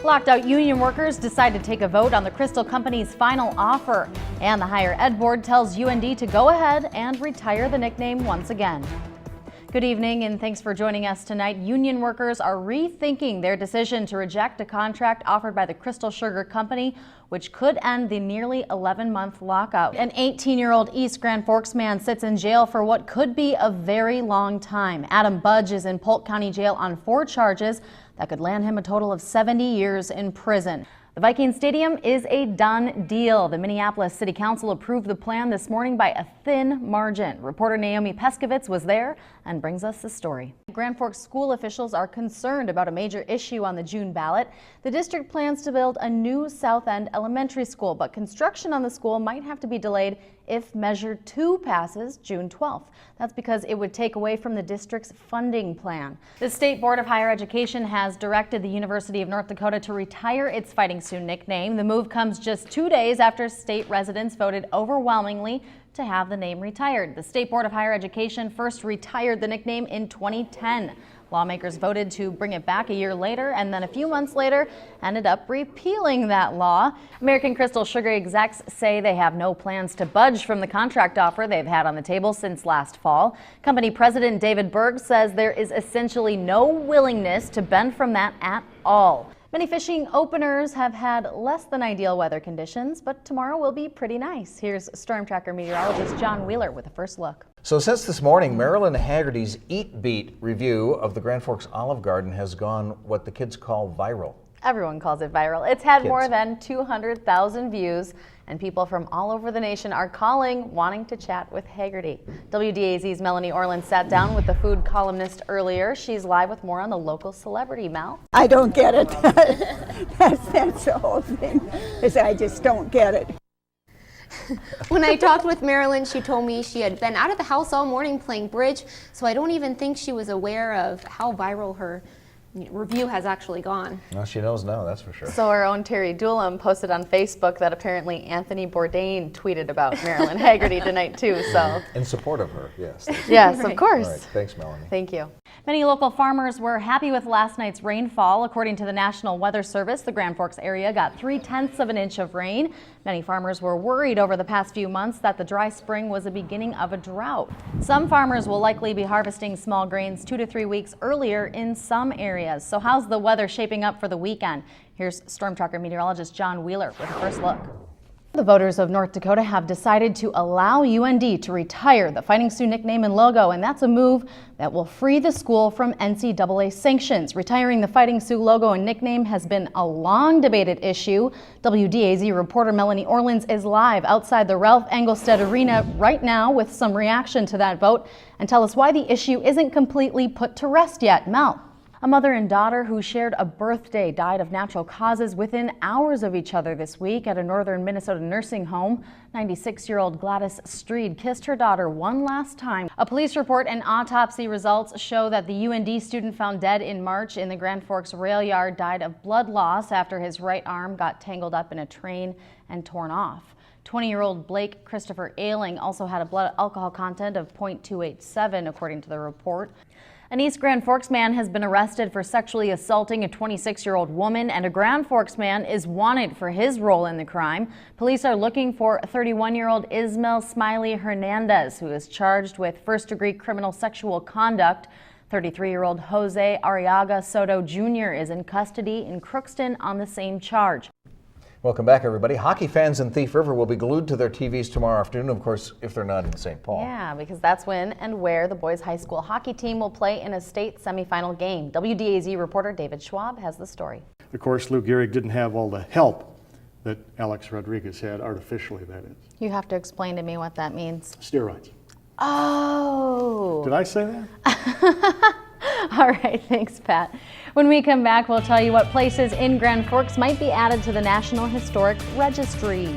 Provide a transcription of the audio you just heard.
Locked out union workers decide to take a vote on the Crystal Company's final offer. And the Higher Ed Board tells UND to go ahead and retire the nickname once again. Good evening and thanks for joining us tonight. Union workers are rethinking their decision to reject a contract offered by the Crystal Sugar Company, which could end the nearly 11-month lockout. An 18-year-old East Grand Forks man sits in jail for what could be a very long time. Adam Budge is in Polk County Jail on 4 charges that could land him a total of 70 years in prison. The Viking Stadium is a done deal. The Minneapolis City Council approved the plan this morning by a thin margin. Reporter Naomi Peskovitz was there and brings us the story. Grand Forks school officials are concerned about a major issue on the June ballot. The district plans to build a new South End elementary school, but construction on the school might have to be delayed if Measure 2 passes June 12th. That's because it would take away from the district's funding plan. The State Board of Higher Education has directed the University of North Dakota to retire its Fighting Sioux nickname. The move comes just 2 days after state residents voted overwhelmingly to have the name retired. The State Board of Higher Education first retired the nickname in 2010. Lawmakers voted to bring it back a year later, and then a few months later ended up repealing that law. American Crystal Sugar execs say they have no plans to budge from the contract offer they've had on the table since last fall. Company president David Berg says there is essentially no willingness to bend from that at all. Many fishing openers have had less than ideal weather conditions, but tomorrow will be pretty nice. Here's Storm Tracker meteorologist John Wheeler with a first look. So since this morning, Marilyn Haggerty's Eat Beat review of the Grand Forks Olive Garden has gone what the kids call viral. Everyone calls it viral. It's had more than 200,000 views, and people from all over the nation are calling, wanting to chat with Haggerty. WDAZ's Melanie Orland sat down with the food columnist earlier. She's live with more on the local celebrity, Mel. I don't get it. That's the whole thing, is I just don't get it. When I talked with Marilyn, she told me she had been out of the house all morning playing bridge, so I don't even think she was aware of how viral her review has actually gone. Well, she knows now, that's for sure. So our own Terry Doolin posted on Facebook that apparently Anthony Bourdain tweeted about Marilyn Haggerty tonight too. So in support of her, yes. Yes, of course. All right, thanks, Melanie. Thank you. Many local farmers were happy with last night's rainfall. According to the National Weather Service, the Grand Forks area got 3/10 of an inch of rain. Many farmers were worried over the past few months that the dry spring was a beginning of a drought. Some farmers will likely be harvesting small grains 2 to 3 weeks earlier in some areas. So how's the weather shaping up for the weekend? Here's Storm Tracker meteorologist John Wheeler with a first look. The voters of North Dakota have decided to allow UND to retire the Fighting Sioux nickname and logo, and that's a move that will free the school from NCAA sanctions. Retiring the Fighting Sioux logo and nickname has been a long debated issue. WDAZ reporter Melanie Orleans is live outside the Ralph Engelstad Arena right now with some reaction to that vote, and tell us why the issue isn't completely put to rest yet. Mel. A mother and daughter who shared a birthday died of natural causes within hours of each other this week at a northern Minnesota nursing home. 96-year-old Gladys Streed kissed her daughter one last time. A police report and autopsy results show that the UND student found dead in March in the Grand Forks rail yard died of blood loss after his right arm got tangled up in a train and torn off. 20-year-old Blake Christopher Ailing also had a blood alcohol content of 0.287, according to the report. An East Grand Forks man has been arrested for sexually assaulting a 26-year-old woman, and a Grand Forks man is wanted for his role in the crime. Police are looking for 31-year-old Ismael Smiley Hernandez, who is charged with first-degree criminal sexual conduct. 33-year-old Jose Arriaga Soto Jr. is in custody in Crookston on the same charge. Welcome back, everybody. Hockey fans in Thief River will be glued to their TVs tomorrow afternoon, of course, if they're not in St. Paul. Yeah, because that's when and where the boys' high school hockey team will play in a state semifinal game. WDAZ reporter David Schwab has the story. Of course, Lou Gehrig didn't have all the help that Alex Rodriguez had, artificially, that is. You have to explain to me what that means. Steroids. Oh. Did I say that? All right, thanks, Pat. When we come back, we'll tell you what places in Grand Forks might be added to the National Historic Registry.